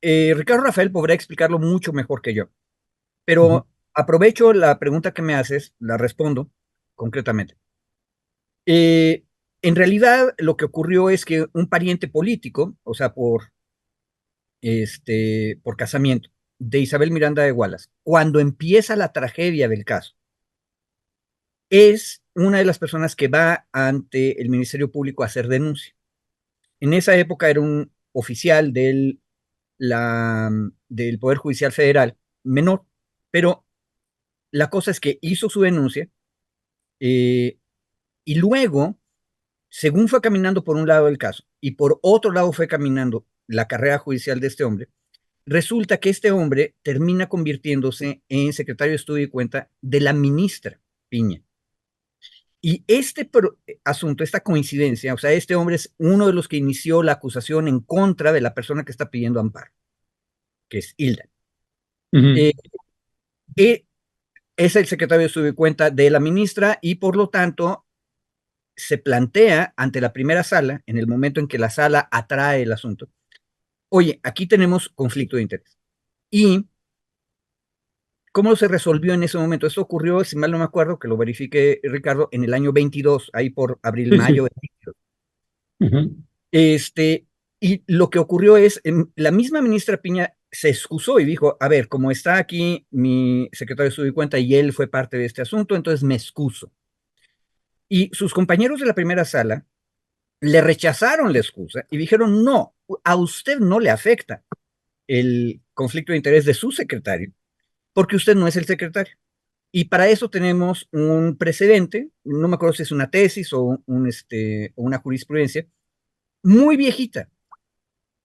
Ricardo Rafael podrá explicarlo mucho mejor que yo, Ujú. pero aprovecho la pregunta que me haces, la respondo concretamente. Eh, en realidad, lo que ocurrió es que un pariente político, o sea, por casamiento, de Isabel Miranda de Wallace, cuando empieza la tragedia del caso, es una de las personas que va ante el Ministerio Público a hacer denuncia. En esa época era un oficial del Poder Judicial Federal menor. Pero la cosa es que hizo su denuncia y luego, según fue caminando por un lado del caso y por otro lado fue caminando la carrera judicial de este hombre, resulta que este hombre termina convirtiéndose en secretario de estudio y cuenta de la ministra Piña. Y este asunto, esta coincidencia, o sea, este hombre es uno de los que inició la acusación en contra de la persona que está pidiendo amparo, que es Hilda. Ujú. Es el secretario de estudio y cuenta de la ministra y por lo tanto se plantea ante la primera sala, en el momento en que la sala atrae el asunto, oye, aquí tenemos conflicto de interés. ¿Y cómo se resolvió en ese momento? Esto ocurrió, si mal no me acuerdo, que lo verifique Ricardo, en el año 22, ahí por abril, Sí, mayo. sí. Ujú. Y lo que ocurrió es, la misma ministra Piña se excusó y dijo, a ver, como está aquí mi secretario de estudio y cuenta y él fue parte de este asunto, entonces me excuso. Y sus compañeros de la primera sala le rechazaron la excusa y dijeron, no, a usted no le afecta el conflicto de interés de su secretario, porque usted no es el secretario. Y para eso tenemos un precedente, no me acuerdo si es una tesis o una jurisprudencia, muy viejita,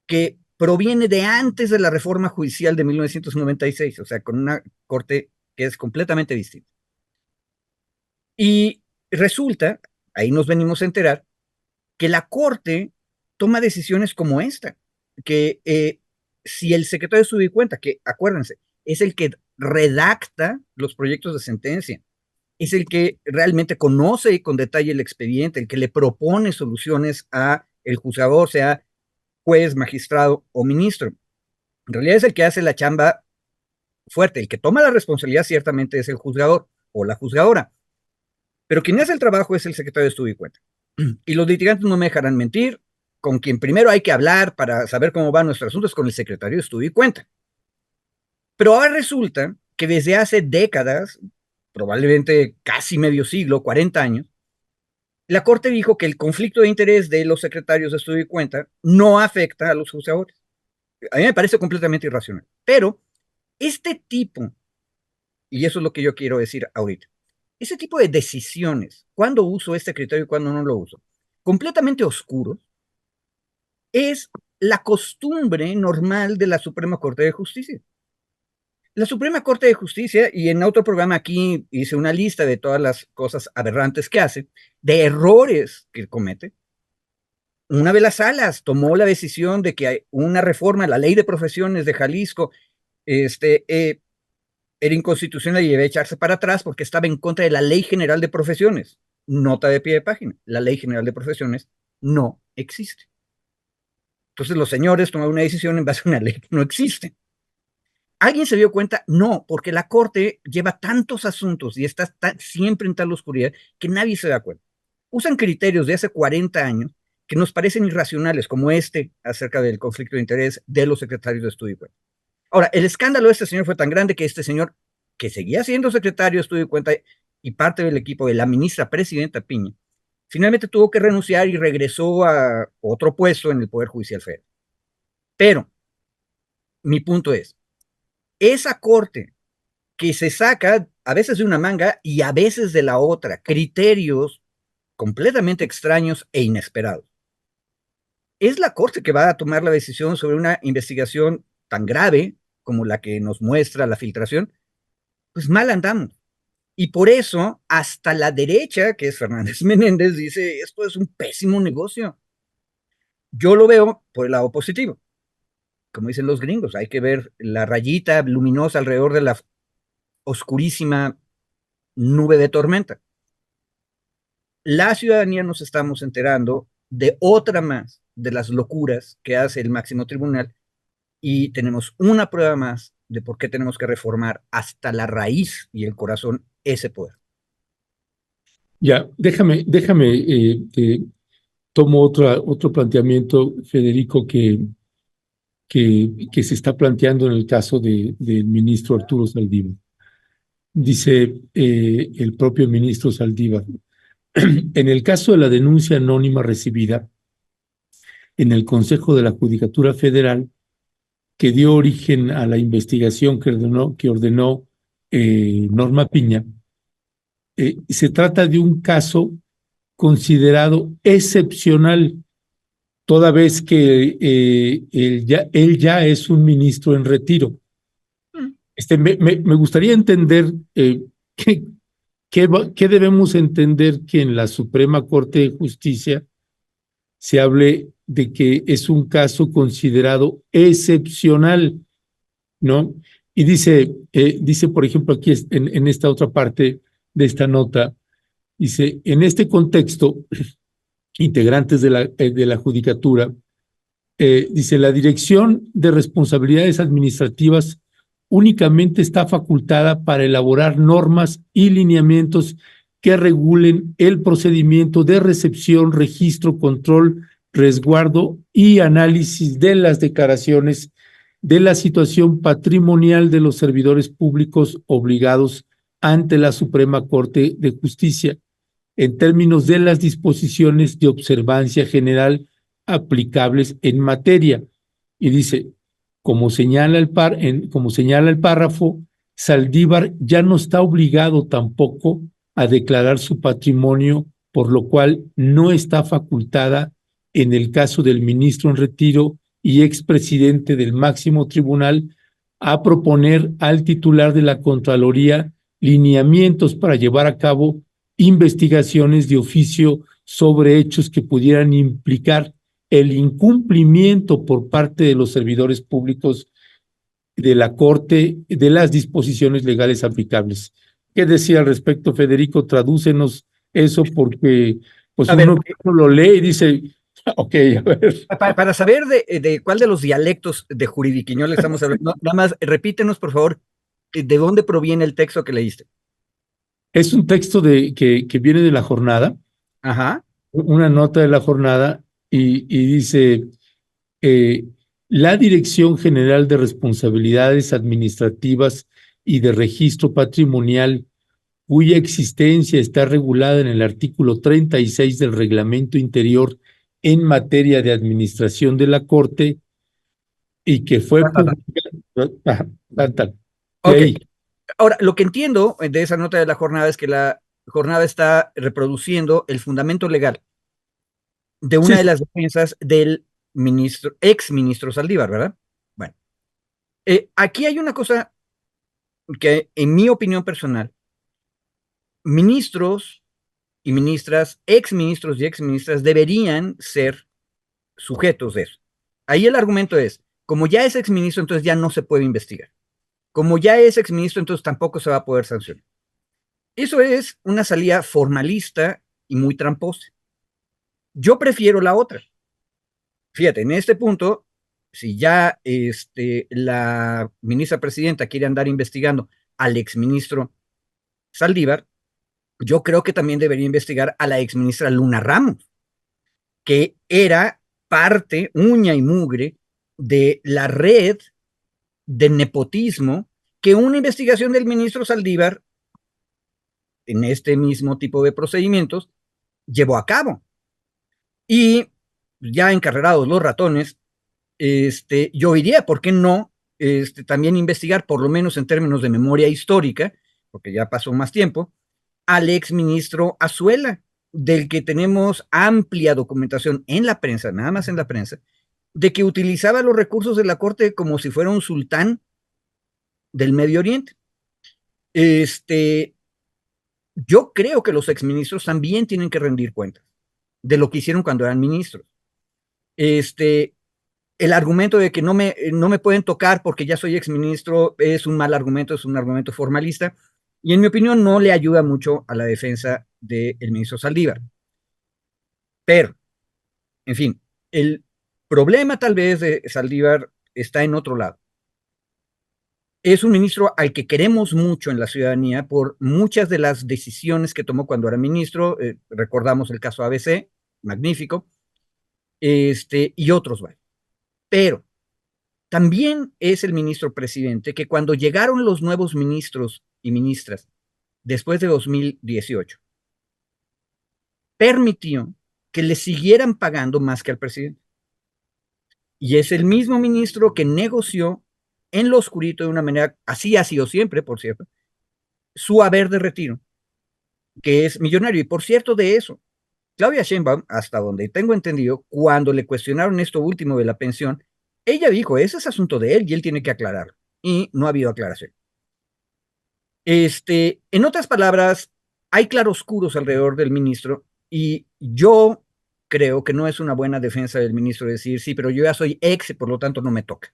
que proviene de antes de la reforma judicial de 1996, o sea, con una corte que es completamente distinta. Y resulta, ahí nos venimos a enterar, que la corte toma decisiones como esta, que si el secretario de estudio y cuenta, que acuérdense, es el que redacta los proyectos de sentencia, es el que realmente conoce con detalle el expediente, el que le propone soluciones a el juzgador, sea juez, magistrado o ministro. En realidad es el que hace la chamba fuerte, el que toma la responsabilidad ciertamente es el juzgador o la juzgadora, pero quien hace el trabajo es el secretario de estudio y cuenta. Y los litigantes no me dejarán mentir, con quien primero hay que hablar para saber cómo van nuestros asuntos con el secretario de estudio y cuenta. Pero ahora resulta que desde hace décadas, probablemente casi medio siglo, 40 años, la Corte dijo que el conflicto de interés de los secretarios de estudio y cuenta no afecta a los juzgadores. A mí me parece completamente irracional. Pero este tipo, y eso es lo que yo quiero decir ahorita, ese tipo de decisiones, cuándo uso este criterio y cuándo no lo uso, completamente oscuros, es la costumbre normal de la Suprema Corte de Justicia. La Suprema Corte de Justicia, y en otro programa aquí hice una lista de todas las cosas aberrantes que hace, de errores que comete. Una de las salas tomó la decisión de que hay una reforma a la ley de profesiones de Jalisco era inconstitucional y debe echarse para atrás porque estaba en contra de la Ley General de Profesiones. Nota de pie de página. La Ley General de Profesiones no existe. Entonces los señores tomaron una decisión en base a una ley que no existe. ¿Alguien se dio cuenta? No, porque la Corte lleva tantos asuntos y está siempre en tal oscuridad que nadie se da cuenta. Usan criterios de hace 40 años que nos parecen irracionales, como este acerca del conflicto de interés de los secretarios de estudio y cuenta. Ahora, el escándalo de este señor fue tan grande que este señor, que seguía siendo secretario de estudio y cuenta y parte del equipo de la ministra presidenta Piña, finalmente tuvo que renunciar y regresó a otro puesto en el Poder Judicial Federal. Pero mi punto es, esa corte que se saca a veces de una manga y a veces de la otra, criterios completamente extraños e inesperados, es la corte que va a tomar la decisión sobre una investigación tan grave como la que nos muestra la filtración. Pues mal andamos. Y por eso, hasta la derecha, que es Fernández Menéndez, dice, esto es un pésimo negocio. Yo lo veo por el lado positivo. Como dicen los gringos, hay que ver la rayita luminosa alrededor de la oscurísima nube de tormenta. La ciudadanía nos estamos enterando de otra más de las locuras que hace el máximo tribunal y tenemos una prueba más de por qué tenemos que reformar hasta la raíz y el corazón ese poder. Ya, tomo otro planteamiento, Federico, que se está planteando en el caso del ministro Arturo Saldívar. Dice el propio ministro Saldívar, en el caso de la denuncia anónima recibida en el Consejo de la Judicatura Federal, que dio origen a la investigación que ordenó Norma Piña, se trata de un caso considerado excepcional, toda vez que él ya es un ministro en retiro. Mm. Me gustaría entender qué, qué debemos entender que en la Suprema Corte de Justicia se hable de que es un caso considerado excepcional, ¿no? Y dice, por ejemplo, aquí en esta otra parte de esta nota, dice, en este contexto, integrantes de la Judicatura, dice, la Dirección de Responsabilidades Administrativas únicamente está facultada para elaborar normas y lineamientos que regulen el procedimiento de recepción, registro, control, resguardo y análisis de las declaraciones de la situación patrimonial de los servidores públicos obligados ante la Suprema Corte de Justicia, en términos de las disposiciones de observancia general aplicables en materia. Y dice, como señala el párrafo, Saldívar ya no está obligado tampoco a declarar su patrimonio, por lo cual no está facultada en el caso del ministro en retiro y expresidente del máximo tribunal a proponer al titular de la Contraloría lineamientos para llevar a cabo investigaciones de oficio sobre hechos que pudieran implicar el incumplimiento por parte de los servidores públicos de la Corte de las disposiciones legales aplicables. ¿Qué decía al respecto, Federico? Tradúcenos eso porque pues A ver, uno lo lee y dice, ok, a ver. para saber de cuál de los dialectos de juridiquiñol estamos hablando, nada más repítenos, por favor, de dónde proviene el texto que leíste. Es un texto que viene de la jornada, Ajá. una nota de la jornada, y dice, eh, la Dirección General de Responsabilidades Administrativas y de Registro Patrimonial, cuya existencia está regulada en el artículo 36 del Reglamento Interior en materia de administración de la Corte y que fue Ta, ta, ta. publicada. De Ok, ahí. ahora, lo que entiendo de esa nota de la jornada es que la jornada está reproduciendo el fundamento legal de Sí, una de las defensas del ministro, ex ministro Saldívar, ¿verdad? Bueno, aquí hay una cosa que, en mi opinión personal, ministros y ministras, ex ministros y ex ministras deberían ser sujetos de eso. Ahí el argumento es, como ya es ex ministro, entonces ya no se puede investigar. Como ya es ex ministro, entonces tampoco se va a poder sancionar. Eso es una salida formalista y muy tramposa. Yo prefiero la otra. Fíjate, en este punto, si ya la ministra presidenta quiere andar investigando al exministro Saldívar, yo creo que también debería investigar a la exministra Luna Ramos, que era parte, uña y mugre, de la red de nepotismo que una investigación del ministro Saldívar en este mismo tipo de procedimientos llevó a cabo. Y ya encarrerados los ratones, yo diría, ¿por qué no también investigar, por lo menos en términos de memoria histórica, porque ya pasó más tiempo, al exministro Azuela, del que tenemos amplia documentación en la prensa, nada más en la prensa, de que utilizaba los recursos de la corte como si fuera un sultán del Medio Oriente. Yo creo que los exministros también tienen que rendir cuentas de lo que hicieron cuando eran ministros. El argumento de que no me pueden tocar porque ya soy exministro es un mal argumento, es un argumento formalista, y en mi opinión no le ayuda mucho a la defensa del ministro Saldívar. Pero, en fin, el problema tal vez de Saldívar está en otro lado. Es un ministro al que queremos mucho en la ciudadanía por muchas de las decisiones que tomó cuando era ministro. Recordamos el caso ABC, magnífico, y otros, ¿vale? Pero también es el ministro presidente que cuando llegaron los nuevos ministros y ministras después de 2018, permitió que le siguieran pagando más que al presidente. Y es el mismo ministro que negoció en lo oscurito de una manera, así ha sido siempre, por cierto, su haber de retiro, que es millonario. Y por cierto de eso, Claudia Sheinbaum, hasta donde tengo entendido, cuando le cuestionaron esto último de la pensión, ella dijo, ese es asunto de él y él tiene que aclararlo. Y no ha habido aclaración. En otras palabras, hay claroscuros alrededor del ministro y yo creo que no es una buena defensa del ministro decir, sí, pero yo ya soy ex y por lo tanto no me toca.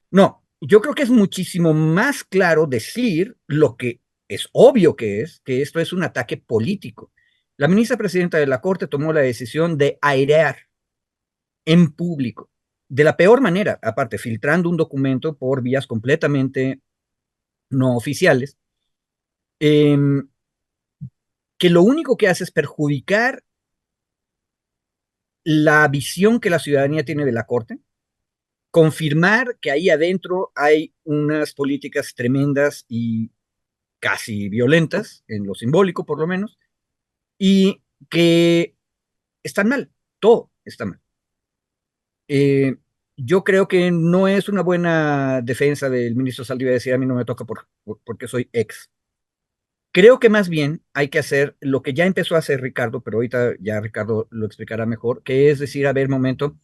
No, yo creo que es muchísimo más claro decir lo que es obvio que esto es un ataque político. La ministra presidenta de la Corte tomó la decisión de airear en público, de la peor manera, aparte, filtrando un documento por vías completamente no oficiales, eh, que lo único que hace es perjudicar la visión que la ciudadanía tiene de la Corte, confirmar que ahí adentro hay unas políticas tremendas y casi violentas, en lo simbólico por lo menos, y que están mal, todo está mal. Eh, yo creo que no es una buena defensa del ministro Saldívar decir a mí no me toca porque soy ex. Creo que más bien hay que hacer lo que ya empezó a hacer Ricardo, pero ahorita ya Ricardo lo explicará mejor, que es decir, a ver, momento,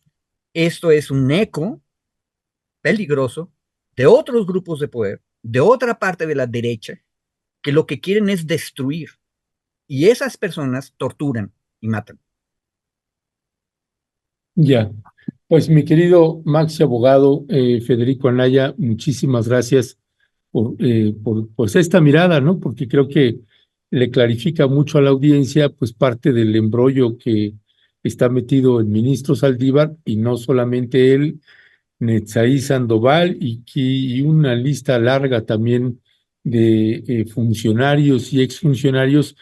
esto es un eco peligroso de otros grupos de poder, de otra parte de la derecha, que lo que quieren es destruir. Y esas personas torturan y matan. Ya. Pues mi querido Maxi abogado Federico Anaya, muchísimas gracias por pues esta mirada, ¿no? Porque creo que le clarifica mucho a la audiencia pues parte del embrollo que está metido el ministro Saldívar y no solamente él, Netzaí Sandoval y una lista larga también de funcionarios y exfuncionarios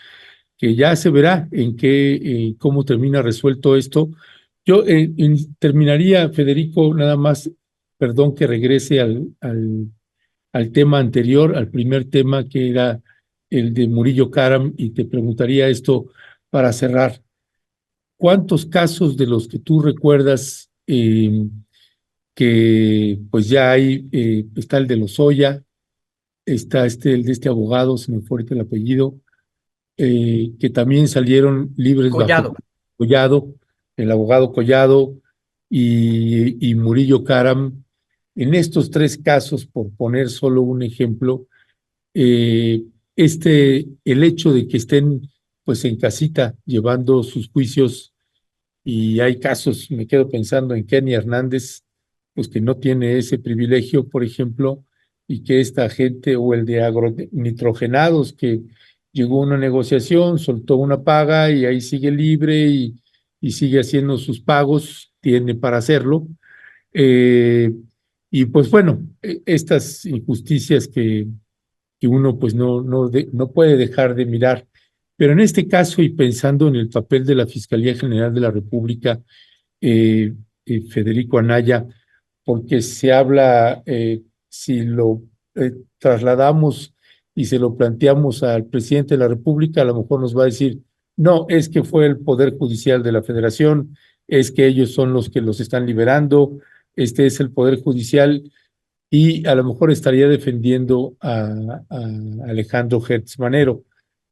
que ya se verá en qué, cómo termina resuelto esto. Yo terminaría, Federico, nada más, perdón que regrese al tema anterior, al primer tema que era el de Murillo Karam, y te preguntaría esto para cerrar. ¿Cuántos casos de los que tú recuerdas que pues ya hay, está el de Lozoya, está el de este abogado, se me fue ahorita el apellido, que también salieron libres bajo Collado. Collado, el abogado Collado y Murillo Karam? En estos tres casos, por poner solo un ejemplo, eh, el hecho de que estén pues en casita llevando sus juicios, y hay casos, me quedo pensando en Kenny Hernández, pues que no tiene ese privilegio, por ejemplo, y que esta gente, o el de agronitrogenados, que llegó a una negociación, soltó una paga y ahí sigue libre y sigue haciendo sus pagos, tiene para hacerlo. Eh, y pues bueno, estas injusticias que uno pues no puede dejar de mirar. Pero en este caso, y pensando en el papel de la Fiscalía General de la República, eh, Federico Anaya, porque se habla, si lo trasladamos y se lo planteamos al presidente de la República, a lo mejor nos va a decir, no, es que fue el Poder Judicial de la Federación, es que ellos son los que los están liberando, este es el Poder Judicial, y a lo mejor estaría defendiendo a Alejandro Gertz Manero,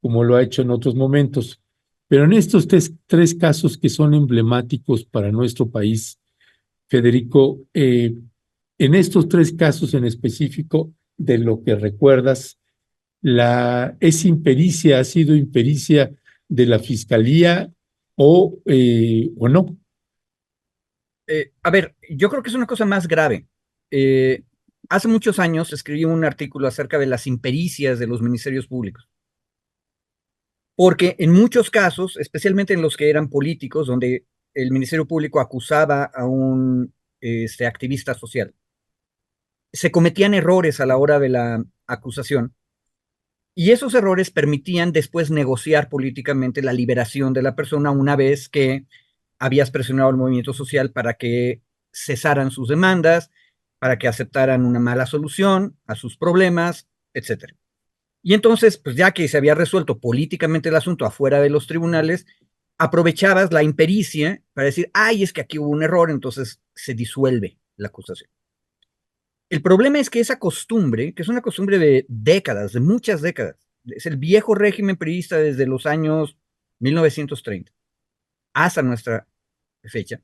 como lo ha hecho en otros momentos. Pero en estos tres casos que son emblemáticos para nuestro país, Federico, en estos tres casos en específico, de lo que recuerdas, ¿es impericia, ha sido impericia de la Fiscalía o no? A ver, yo creo que es una cosa más grave. Eh, Hace muchos años escribí un artículo acerca de las impericias de los ministerios públicos, porque en muchos casos, especialmente en los que eran políticos, donde el Ministerio Público acusaba a un activista social, se cometían errores a la hora de la acusación y esos errores permitían después negociar políticamente la liberación de la persona una vez que habías presionado al movimiento social para que cesaran sus demandas, para que aceptaran una mala solución a sus problemas, etcétera. Y entonces, pues ya que se había resuelto políticamente el asunto afuera de los tribunales, aprovechabas la impericia para decir, ay, es que aquí hubo un error, entonces se disuelve la acusación. El problema es que esa costumbre, que es una costumbre de décadas, de muchas décadas, es el viejo régimen priista desde los años 1930 hasta nuestra fecha,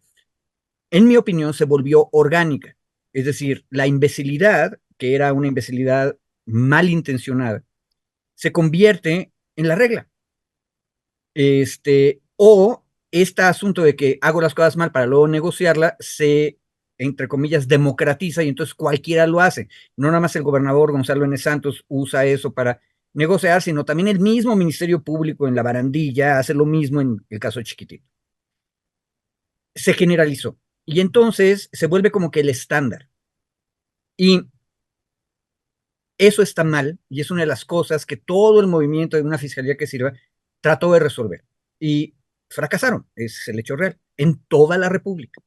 en mi opinión se volvió orgánica. Es decir, la imbecilidad, que era una imbecilidad malintencionada, se convierte en la regla. O este asunto de que hago las cosas mal para luego negociarla, se, entre comillas, democratiza y entonces cualquiera lo hace. No nada más el gobernador Gonzalo N. Santos usa eso para negociar, sino también el mismo Ministerio Público en la barandilla hace lo mismo en el caso Chiquitito. Se generalizó y entonces se vuelve como que el estándar. Y eso está mal y es una de las cosas que todo el movimiento de una fiscalía que sirva trató de resolver. Y fracasaron, es el hecho real, en toda la República.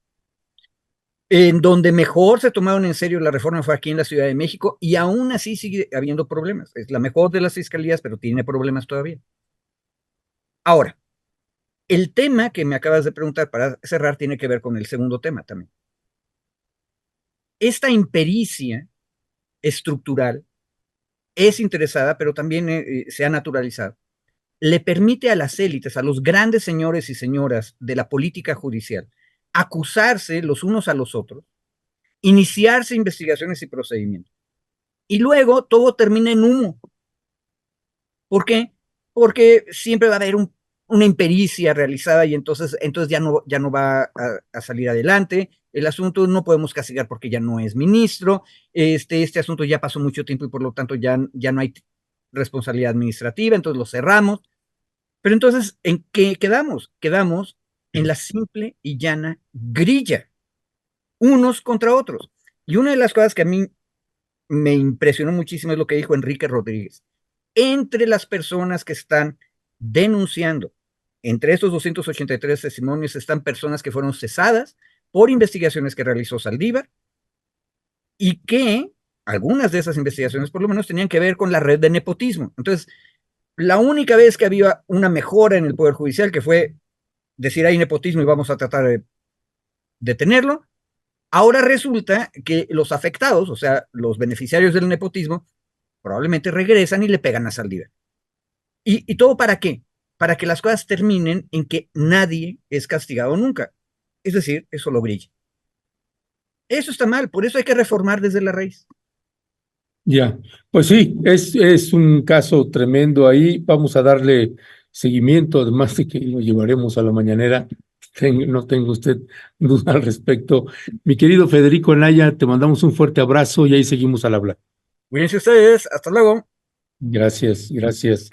En donde mejor se tomaron en serio la reforma fue aquí en la Ciudad de México y aún así sigue habiendo problemas. Es la mejor de las fiscalías, pero tiene problemas todavía. Ahora, el tema que me acabas de preguntar para cerrar tiene que ver con el segundo tema también. Esta impericia estructural es interesada, pero también se ha naturalizado. Le permite a las élites, a los grandes señores y señoras de la política judicial, acusarse los unos a los otros, iniciarse investigaciones y procedimientos. Y luego todo termina en humo. ¿Por qué? Porque siempre va a haber una impericia realizada y entonces ya no va a salir adelante. El asunto no podemos castigar porque ya no es ministro. Este asunto ya pasó mucho tiempo y por lo tanto ya no hay responsabilidad administrativa, entonces lo cerramos. Pero entonces, ¿en qué quedamos? Quedamos en la simple y llana grilla, unos contra otros. Y una de las cosas que a mí me impresionó muchísimo es lo que dijo Enrique Rodríguez. Entre las personas que están denunciando, entre estos 283 testimonios están personas que fueron cesadas por investigaciones que realizó Saldívar y que algunas de esas investigaciones por lo menos tenían que ver con la red de nepotismo. Entonces, la única vez que había una mejora en el Poder Judicial, que fue decir hay nepotismo y vamos a tratar de detenerlo, ahora resulta que los afectados, o sea, los beneficiarios del nepotismo, probablemente regresan y le pegan a Saldívar. ¿Y todo para qué? Para que las cosas terminen en que nadie es castigado nunca. Es decir, eso lo brilla. Eso está mal, por eso hay que reformar desde la raíz. Ya, pues sí, es un caso tremendo ahí. Vamos a darle seguimiento, además de que lo llevaremos a la mañanera. No tengo usted duda al respecto. Mi querido Federico Anaya, te mandamos un fuerte abrazo y ahí seguimos al hablar. Cuídense ustedes, hasta luego. Gracias, gracias.